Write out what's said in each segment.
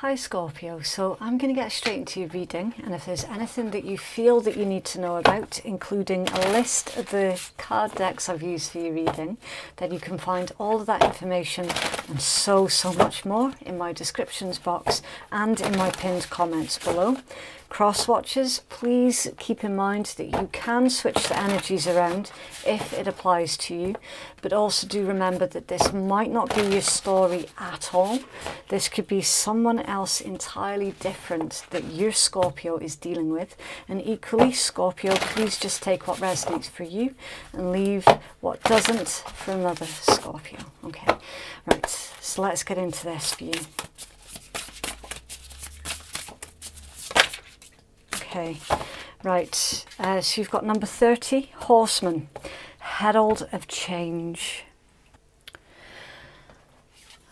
Hi Scorpio, so I'm going to get straight into your reading, and if there's anything that you feel that you need to know about, including a list of the card decks I've used for your reading, then you can find all of that information and so much more in my descriptions box and in my pinned comments below. Cross watchers, please keep in mind that you can switch the energies around if it applies to you, but also do remember that this might not be your story at all. This could be someone else entirely different that your Scorpio is dealing with, and equally Scorpio, please just take what resonates for you and leave what doesn't for another Scorpio. Okay, right, so let's get into this for you. Okay, right, so you've got number 30, Horseman, Herald of Change.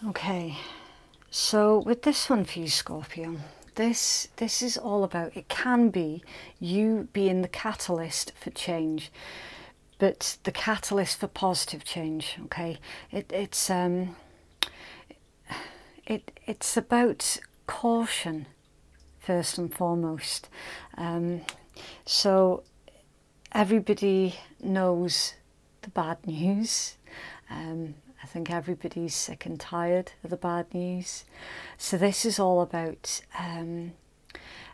Okay, so with this one for you, Scorpio, this is all about, it can be you being the catalyst for change, but the catalyst for positive change, okay? It's about caution, first and foremost. So everybody knows the bad news. I think everybody's sick and tired of the bad news. So this is all about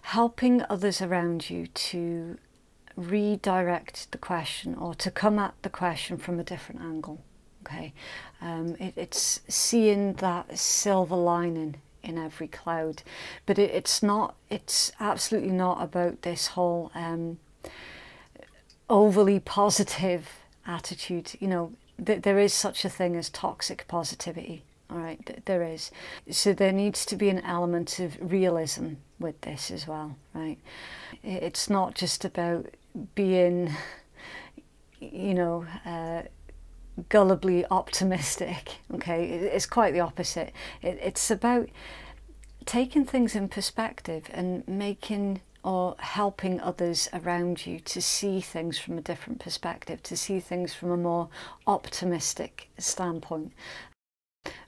helping others around you to redirect the question, or to come at the question from a different angle. Okay, it's seeing that silver lining in every cloud, but it's absolutely not about this whole overly positive attitude. You know, there is such a thing as toxic positivity, all right, there is. So there needs to be an element of realism with this as well, right? It's not just about being, you know, gullibly optimistic, okay? It's quite the opposite. It's about taking things in perspective and making or helping others around you to see things from a different perspective, to see things from a more optimistic standpoint,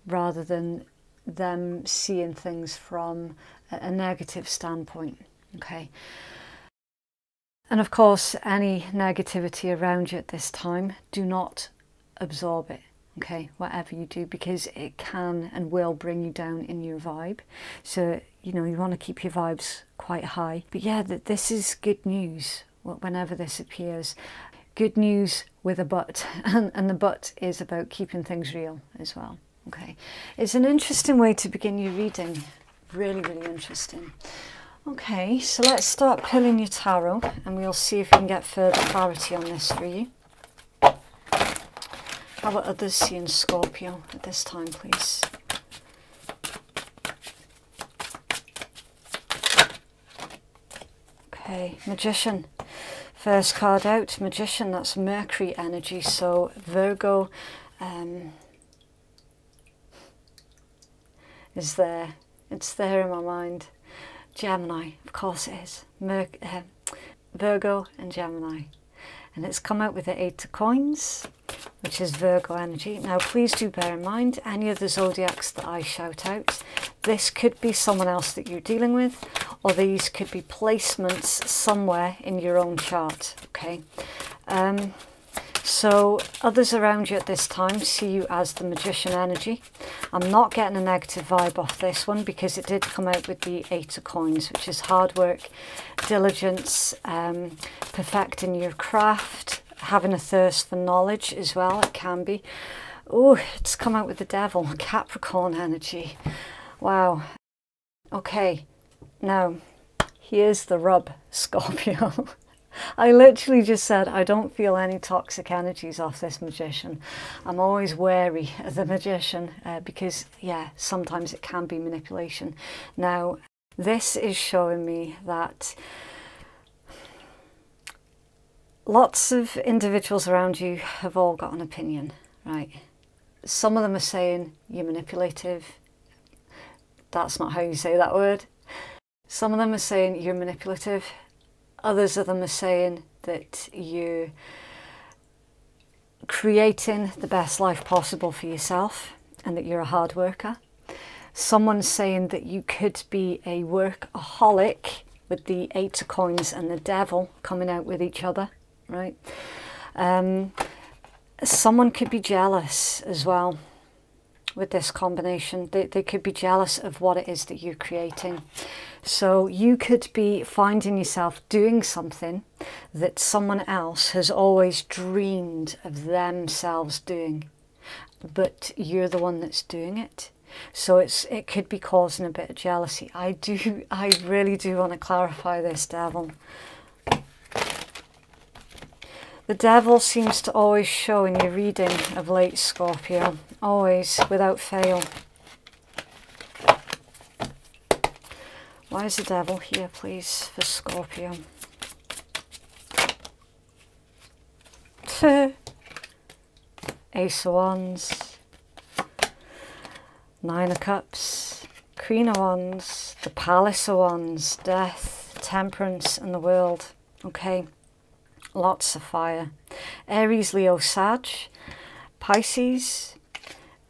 rather than them seeing things from a negative standpoint, okay? And of course, any negativity around you at this time, do not absorb it, okay, whatever you do, because it can and will bring you down in your vibe. So, you know, you want to keep your vibes quite high. But yeah, this is good news whenever this appears. Good news with a but, and the but is about keeping things real as well, okay? It's an interesting way to begin your reading, really, really interesting. Okay, so let's start pulling your tarot and we'll see if we can get further clarity on this for you. How about others seeing Scorpio at this time, please? Okay, Magician. First card out, Magician, that's Mercury energy. So Virgo is there. It's there in my mind. Gemini, of course it is. Virgo and Gemini. And it's come out with the 8 of Coins, which is Virgo energy. Now, please do bear in mind, any of the zodiacs that I shout out, this could be someone else that you're dealing with, or these could be placements somewhere in your own chart, okay? So others around you at this time see you as the Magician energy. I'm not getting a negative vibe off this one because it did come out with the 8 of Coins, which is hard work, diligence, perfecting your craft, having a thirst for knowledge as well, it can be. Oh, it's come out with the Devil, Capricorn energy. Wow. Okay, now here's the rub, Scorpio. I literally just said I don't feel any toxic energies off this Magician. I'm always wary of the Magician because, yeah, sometimes it can be manipulation. Now, this is showing me that lots of individuals around you have all got an opinion, right? Some of them are saying you're manipulative. That's not how you say that word. Some of them are saying you're manipulative. Others of them are saying that you're creating the best life possible for yourself and that you're a hard worker. Someone's saying that you could be a workaholic with the Eight of Coins and the Devil coming out with each other, right? Someone could be jealous as well with this combination. They could be jealous of what it is that you're creating. So you could be finding yourself doing something that someone else has always dreamed of themselves doing, but you're the one that's doing it. So it could be causing a bit of jealousy. I really do want to clarify this, Devil. The Devil seems to always show in your reading of late, Scorpio. Always, without fail. Why is the Devil here, please, for Scorpio? Ace of Wands. Nine of Cups. Queen of Wands. The Palace of Wands. Death. Temperance and the World. Okay. Lots of fire. Aries, Leo, Sag, Pisces,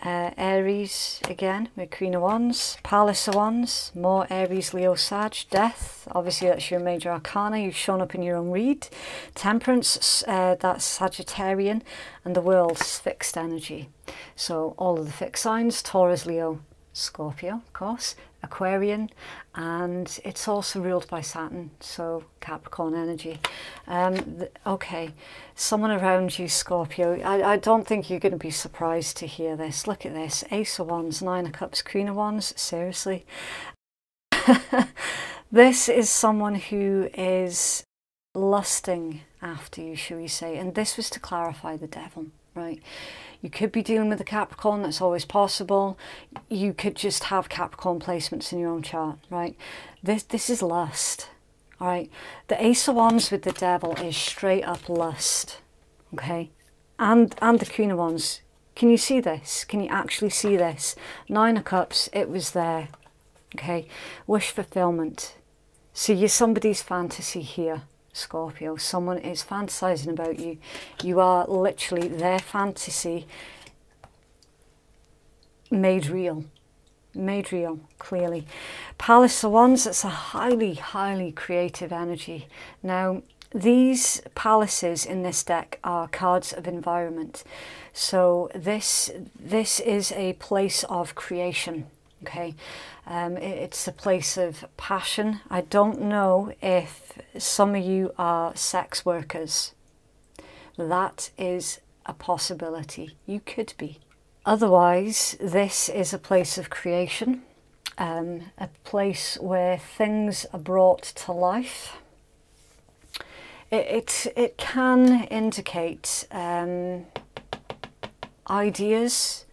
Aries again with Queen of Wands, Palace of Wands, more Aries, Leo, Sag, Death, obviously that's your major arcana, you've shown up in your own read, Temperance, that's Sagittarian, and the World's fixed energy. So all of the fixed signs, Taurus, Leo, Scorpio, of course, Aquarian, and it's also ruled by Saturn, so Capricorn energy. Okay, someone around you, Scorpio, I don't think you're going to be surprised to hear this. Look at this, Ace of Wands, Nine of Cups, Queen of Wands, seriously. This is someone who is lusting after you, shall we say, and this was to clarify the Devil, right? You could be dealing with a Capricorn, that's always possible. You could just have Capricorn placements in your own chart, right? This is lust, all right? The Ace of Wands with the Devil is straight up lust, okay? And the Queen of Wands. Can you see this? Can you actually see this? Nine of Cups, it was there, okay? Wish fulfillment. So you're somebody's fantasy here, Scorpio. Someone is fantasizing about you. You are literally their fantasy made real, clearly. Palace of Wands, it's a highly creative energy. Now these palaces in this deck are cards of environment, so this is a place of creation, okay? It's a place of passion. I don't know if some of you are sex workers. That is a possibility. You could be. Otherwise, this is a place of creation, a place where things are brought to life. It can indicate ideas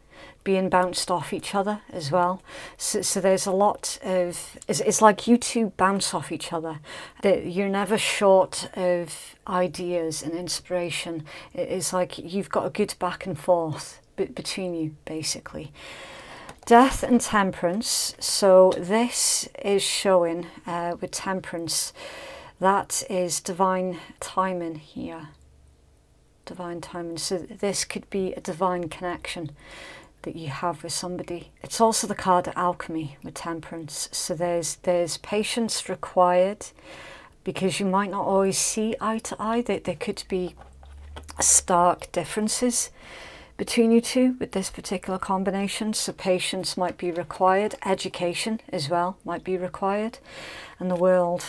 being bounced off each other as well. So there's a lot of, it's like you two bounce off each other. You're never short of ideas and inspiration. It's like you've got a good back and forth between you, basically. Death and Temperance. So this is showing with Temperance, that is divine timing here. Divine timing. So this could be a divine connection that you have with somebody. It's also the card of alchemy with Temperance. So there's patience required, because you might not always see eye to eye. There could be stark differences between you two with this particular combination. So patience might be required. Education as well might be required. And the World.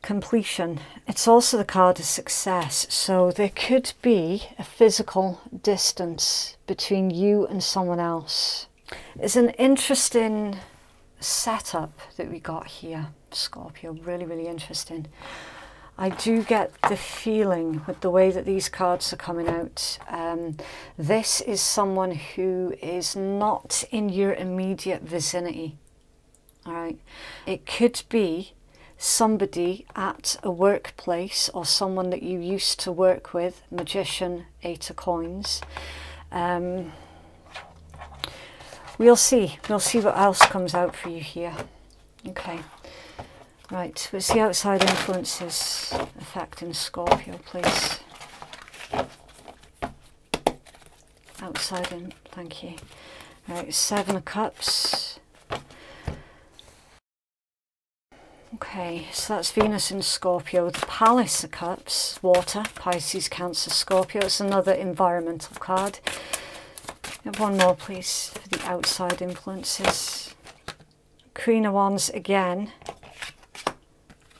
Completion. It's also the card of success, so there could be a physical distance between you and someone else. It's an interesting setup that we got here, Scorpio. Really interesting. I do get the feeling with the way that these cards are coming out, this is someone who is not in your immediate vicinity. All right, it could be somebody at a workplace or someone that you used to work with. Magician, Eight of Coins. We'll see what else comes out for you here. Okay, right, what's the outside influences affecting Scorpio, please? Outside in, thank you. Right, Seven of Cups, Okay, so that's Venus in Scorpio. The Palace of Cups, water, Pisces, Cancer, Scorpio. It's another environmental card. Have one more, please, for the outside influences. Queen of Wands again.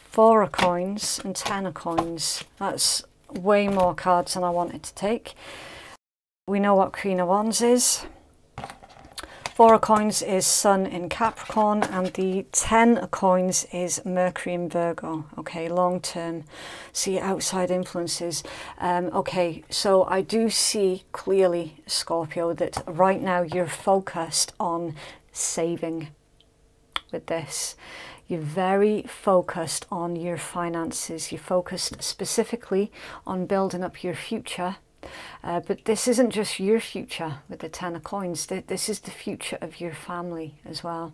4 of coins and 10 of coins. That's way more cards than I wanted to take. We know what Queen of Wands is. 4 of coins is Sun in Capricorn, and the 10 of coins is Mercury in Virgo. Okay, long term. See outside influences. Okay, so I do see clearly, Scorpio, that right now you're focused on saving with this. You're very focused on your finances. You're focused specifically on building up your future. But this isn't just your future with the 10 of coins. This is the future of your family as well.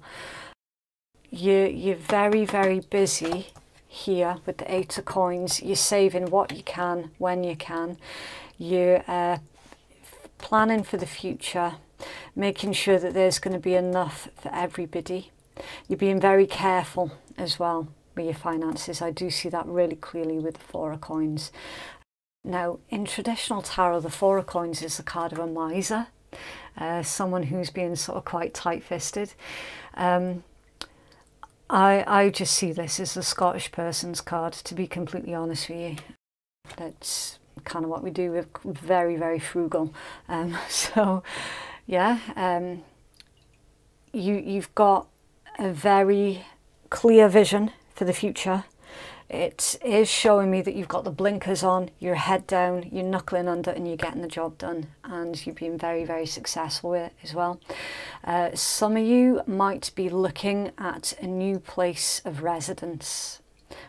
You're very, very busy here with the 8 of coins. You're saving what you can, when you can. You're planning for the future, making sure that there's going to be enough for everybody. You're being very careful as well with your finances. I do see that really clearly with the 4 of coins. Now, in traditional tarot, the 4 of coins is the card of a miser, someone who's being sort of quite tight-fisted. I just see this as a Scottish person's card, to be completely honest with you. That's kind of what we do. We're very, very frugal. So, yeah, you've got a very clear vision for the future. It is showing me that you've got the blinkers on, your head down, you're knuckling under and you're getting the job done, and you've been very, very successful with it as well. Some of you might be looking at a new place of residence.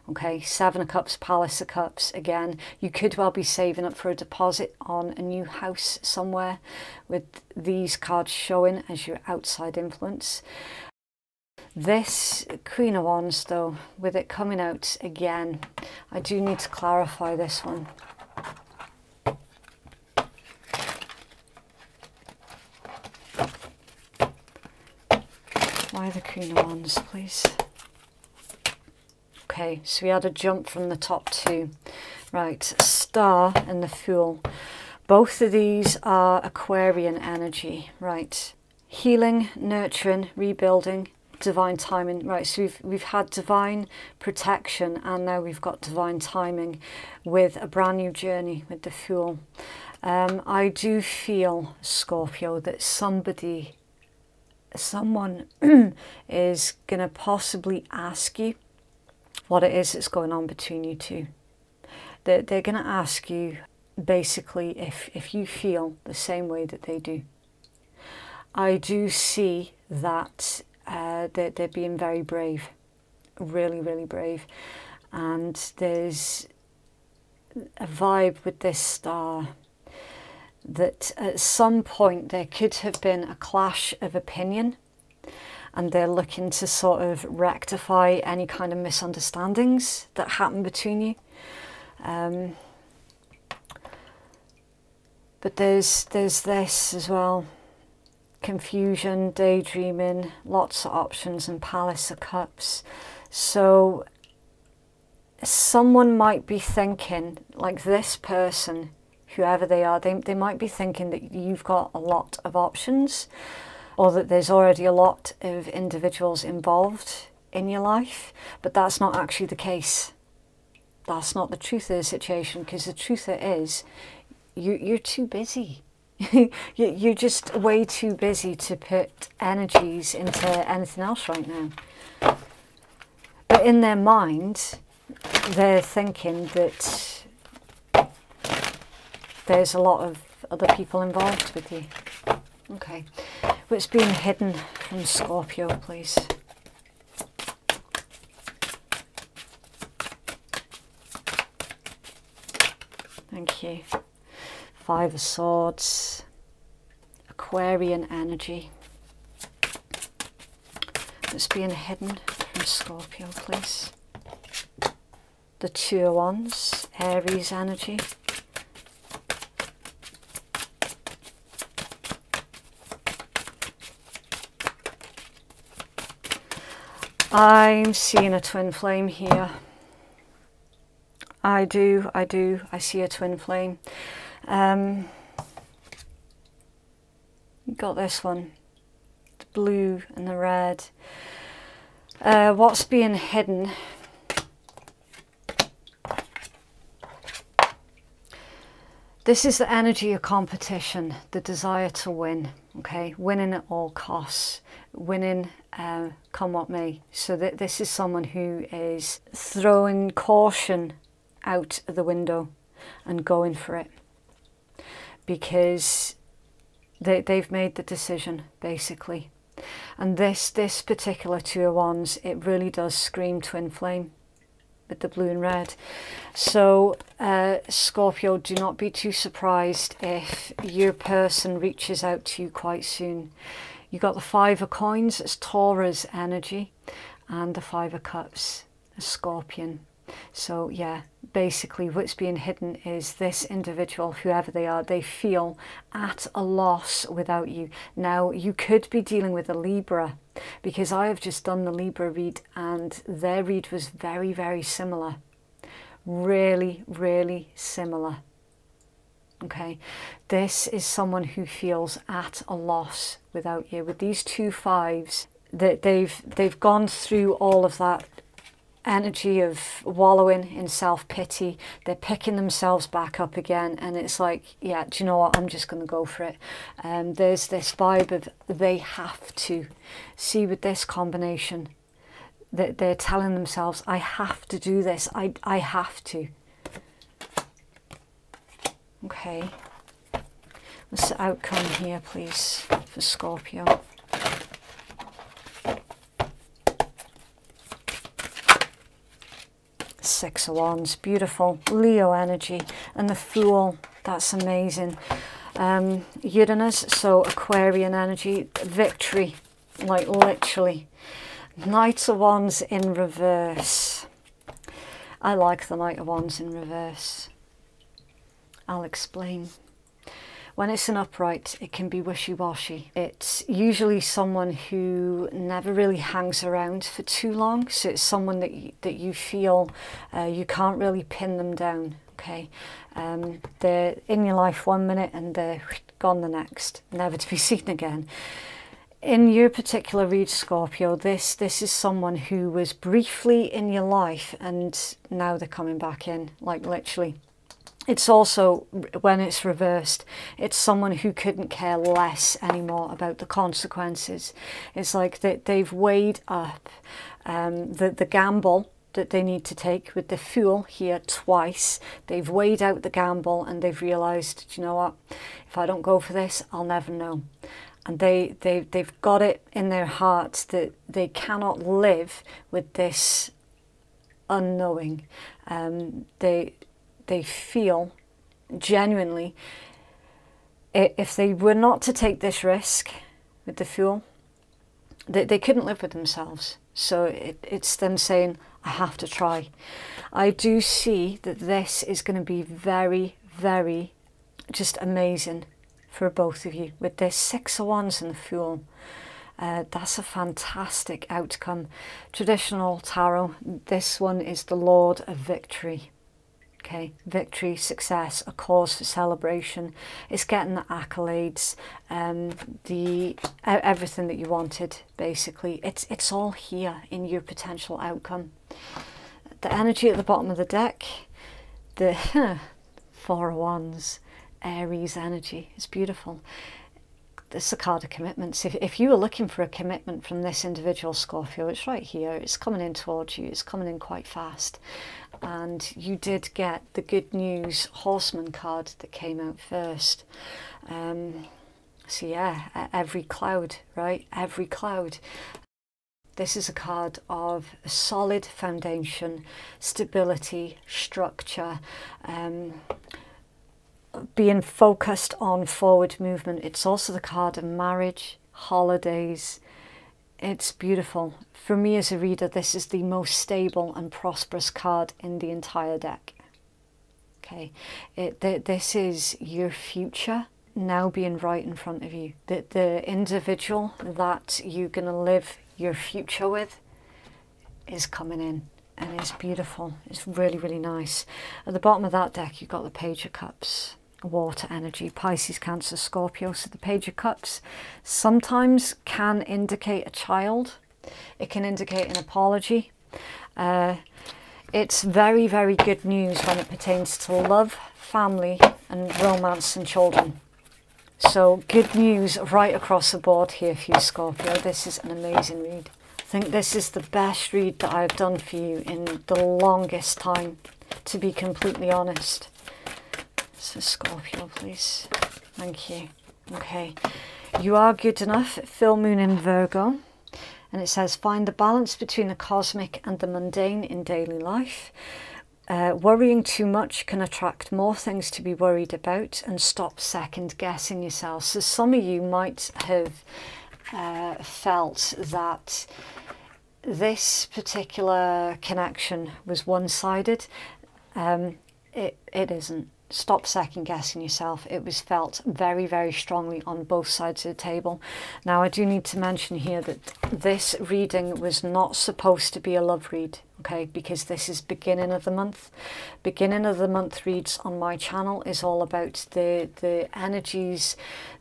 Okay, 7 of Cups, Palace of Cups again. You could well be saving up for a deposit on a new house somewhere, with these cards showing as your outside influence. This Queen of Wands, though, with it coming out again, I do need to clarify this one. Why the Queen of Wands, please? Okay, so we had a jump from the top 2. Right, Star and the Fool. Both of these are Aquarian energy, right? Healing, nurturing, rebuilding, divine timing. Right, so we've had divine protection, and now we've got divine timing with a brand new journey with the Fool. I do feel, Scorpio, that someone is going to possibly ask you what it is that's going on between you two. They're going to ask you basically if you feel the same way that they do. I do see that they're being very brave, really, really brave. And there's a vibe with this Star that at some point there could have been a clash of opinion, and they're looking to sort of rectify any kind of misunderstandings that happen between you. But there's this as well. Confusion, daydreaming, lots of options, and Palace of Cups. So someone might be thinking, like this person, whoever they are, they might be thinking that you've got a lot of options, or that there's already a lot of individuals involved in your life, but that's not actually the case. That's not the truth of the situation, because the truth is you're too busy. You're just way too busy to put energies into anything else right now. But in their mind, they're thinking that there's a lot of other people involved with you. Okay, what's being hidden from Scorpio, please? Thank you. 5 of Swords, Aquarian energy. It's being hidden from Scorpio, please. The 2 of Wands, Aries energy. I'm seeing a twin flame here. I do. I see a twin flame. Got this one, the blue and the red. What's being hidden? This is the energy of competition, the desire to win, okay? Winning at all costs, winning come what may. So this is someone who is throwing caution out the window and going for it, because they've made the decision, basically. And this particular Two of Wands, it really does scream twin flame with the blue and red. So Scorpio, do not be too surprised if your person reaches out to you quite soon. You got the Five of Coins, it's Taurus energy, and the Five of Cups, a Scorpion. So yeah, basically what's being hidden is this individual, whoever they are, they feel at a loss without you. Now, you could be dealing with a Libra, because I have just done the Libra read and their read was very, very similar. Really, really similar. Okay, this is someone who feels at a loss without you. With these two fives, that they've gone through all of that energy of wallowing in self-pity. They're picking themselves back up again, and it's like, yeah, do you know what, I'm just going to go for it. There's this vibe of they have to. See, with this combination, that they're telling themselves, I have to do this, I have to. Okay, what's the outcome here, please, for Scorpio? Six of Wands, beautiful. Leo energy, and the Fool, that's amazing. Uranus, so Aquarian energy, victory, like literally. Knight of Wands in reverse. I like the Knight of Wands in reverse. I'll explain. When it's an upright, it can be wishy-washy. It's usually someone who never really hangs around for too long. So it's someone that you feel you can't really pin them down, okay? They're in your life 1 minute and they're gone the next, never to be seen again. In your particular read, Scorpio, this is someone who was briefly in your life and now they're coming back in, like literally. It's also, when it's reversed, it's someone who couldn't care less anymore about the consequences. It's like they've weighed up the gamble that they need to take with the Fool here twice. They've weighed out the gamble and they've realised, do you know what, if I don't go for this, I'll never know. And they've got it in their hearts that they cannot live with this unknowing. They feel genuinely, if they were not to take this risk with the Fool, they couldn't live with themselves. So it's them saying, I have to try. I do see that this is going to be very, very just amazing for both of you. With this Six of Wands and the Fool, that's a fantastic outcome. Traditional tarot, this one is the Lord of Victory. Okay, victory, success, a cause for celebration. It's getting the accolades, everything that you wanted, basically. It's all here in your potential outcome. The energy at the bottom of the deck, the Four of Wands, Aries energy. It's beautiful. It's a card of commitments. If you were looking for a commitment from this individual, Scorpio, it's right here. It's coming in towards you. It's coming in quite fast. And you did get the good news Horseman card that came out first. So yeah, every cloud, right? Every cloud. This is a card of a solid foundation, stability, structure, being focused on forward movement. It's also the card of marriage, holidays. It's beautiful. For me as a reader, this is the most stable and prosperous card in the entire deck. Okay, this is your future now being right in front of you. The individual that you're going to live your future with, is coming in, and it's beautiful. It's really, really nice. At the bottom of that deck, you've got the Page of Cups, water energy, Pisces, Cancer, Scorpio. So the Page of Cups sometimes can indicate a child. It can indicate an apology. It's very, very good news when it pertains to love, family, and romance and children. So good news right across the board here for you, Scorpio. This is an amazing read. I think this is the best read that I've done for you in the longest time, to be completely honest. So Scorpio, please. Thank you. Okay. You are good enough. Full moon in Virgo. And it says, find the balance between the cosmic and the mundane in daily life. Worrying too much can attract more things to be worried about, and stop second guessing yourself. So some of you might have felt that this particular connection was one-sided. It isn't. Stop second guessing yourself. It was felt very, very strongly on both sides of the table. Now, I do need to mention here that this reading was not supposed to be a love read, okay, because this is beginning of the month. Beginning of the month reads on my channel is all about the energies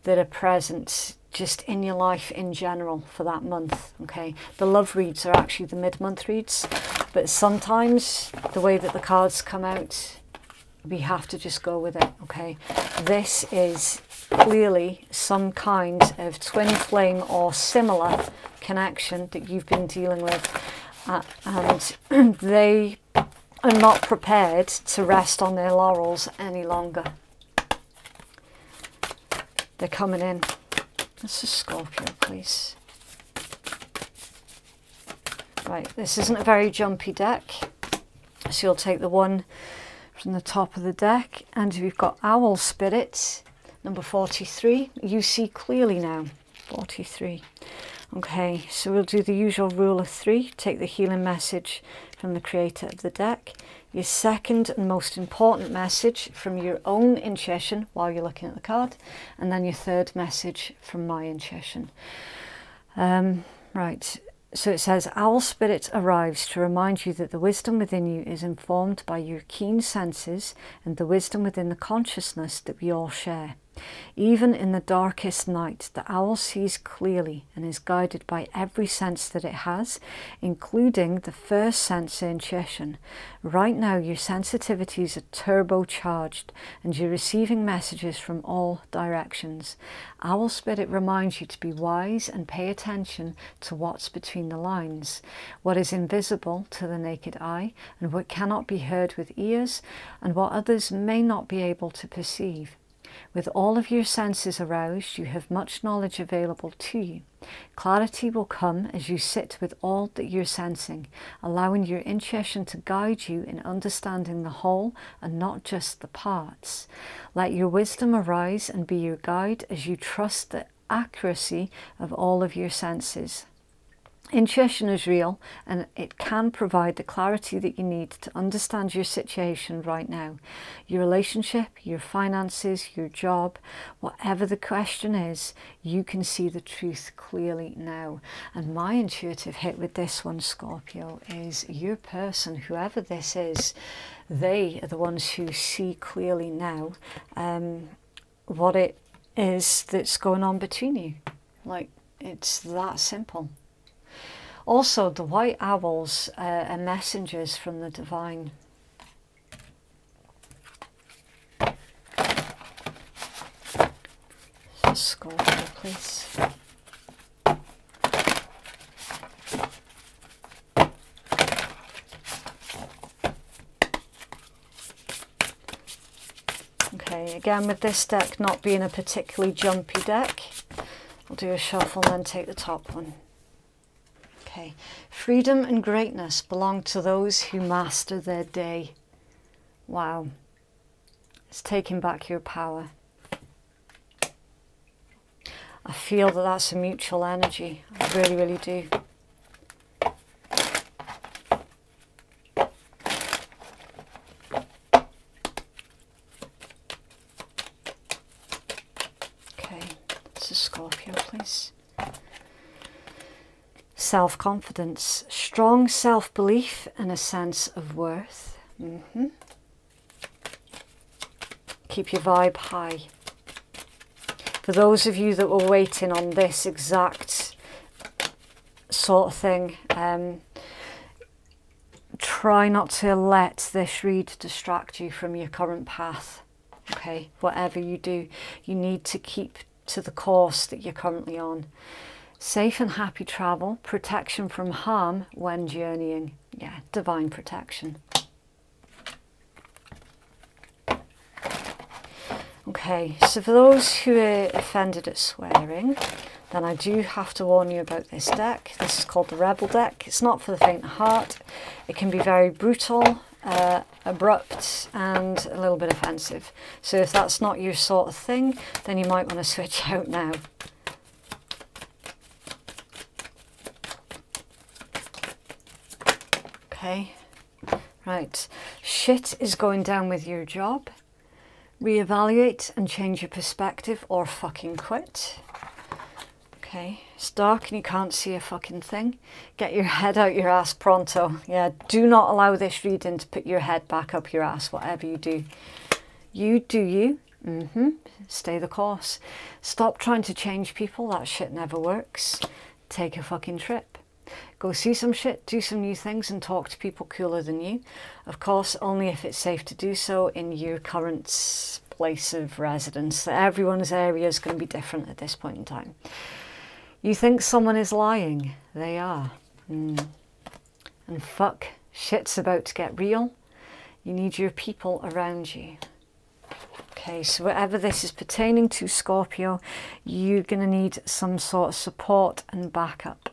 that are present just in your life in general for that month, okay. The love reads are actually the mid-month reads, but sometimes the way that the cards come out, we have to just go with it, okay. This is clearly some kind of twin flame or similar connection that you've been dealing with, and they are not prepared to rest on their laurels any longer. They're coming in. This is Scorpio, please. Right, this isn't a very jumpy deck, so you'll take the one from the top of the deck, and we've got Owl Spirit, number 43. You see clearly now, 43. Okay, so we'll do the usual rule of 3. Take the healing message from the creator of the deck, your second and most important message from your own intuition while you're looking at the card, and then your third message from my intuition. Right. So it says, Owl Spirit arrives to remind you that the wisdom within you is informed by your keen senses and the wisdom within the consciousness that we all share. Even in the darkest night, the owl sees clearly and is guided by every sense that it has, including the first sense, intuition. Right now, your sensitivities are turbocharged and you're receiving messages from all directions. Owl Spirit reminds you to be wise and pay attention to what's between the lines, what is invisible to the naked eye, and what cannot be heard with ears, and what others may not be able to perceive. With all of your senses aroused, you have much knowledge available to you. Clarity will come as you sit with all that you're sensing, allowing your intuition to guide you in understanding the whole and not just the parts. Let your wisdom arise and be your guide as you trust the accuracy of all of your senses. Intuition is real, and it can provide the clarity that you need to understand your situation right now. Your relationship, your finances, your job, whatever the question is, you can see the truth clearly now. And my intuitive hit with this one, Scorpio, is your person, whoever this is, they are the ones who see clearly now what it is that's going on between you. Like, it's that simple. Also, the white owls are messengers from the divine. Scorpio, please. Okay, again with this deck not being a particularly jumpy deck, I'll do a shuffle and then take the top one. Okay, freedom and greatness belong to those who master their day. Wow, it's taking back your power. I feel that that's a mutual energy. I really, really do. Okay, this is Scorpio, please. Self-confidence, strong self-belief and a sense of worth. Keep your vibe high. For those of you that were waiting on this exact sort of thing, try not to let this read distract you from your current path. Okay, whatever you do, you need to keep to the course that you're currently on. Safe and happy travel, protection from harm when journeying. Yeah, divine protection. Okay, so for those who are offended at swearing, then I do have to warn you about this deck. This is called the Rebel deck. It's not for the faint of heart. It can be very brutal, abrupt, and a little bit offensive. So if that's not your sort of thing, then you might want to switch out now. Okay, right. Shit is going down with your job. Reevaluate and change your perspective or fucking quit. Okay, it's dark and you can't see a fucking thing. Get your head out your ass pronto. Yeah, do not allow this reading to put your head back up your ass, whatever you do. You do you. Stay the course. Stop trying to change people. That shit never works. Take a fucking trip. Go see some shit, do some new things and talk to people cooler than you. Of course, only if it's safe to do so in your current place of residence. Everyone's area is going to be different at this point in time. You think someone is lying? They are. And fuck, shit's about to get real. You need your people around you. Okay, so whatever this is pertaining to, Scorpio, you're going to need some sort of support and backup.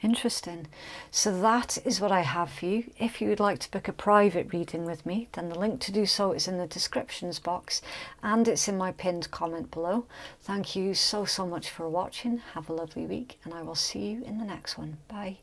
Interesting. So that is what I have for you. If you would like to book a private reading with me, then the link to do so is in the descriptions box and it's in my pinned comment below. Thank you so much for watching. Have a lovely week and I will see you in the next one. Bye.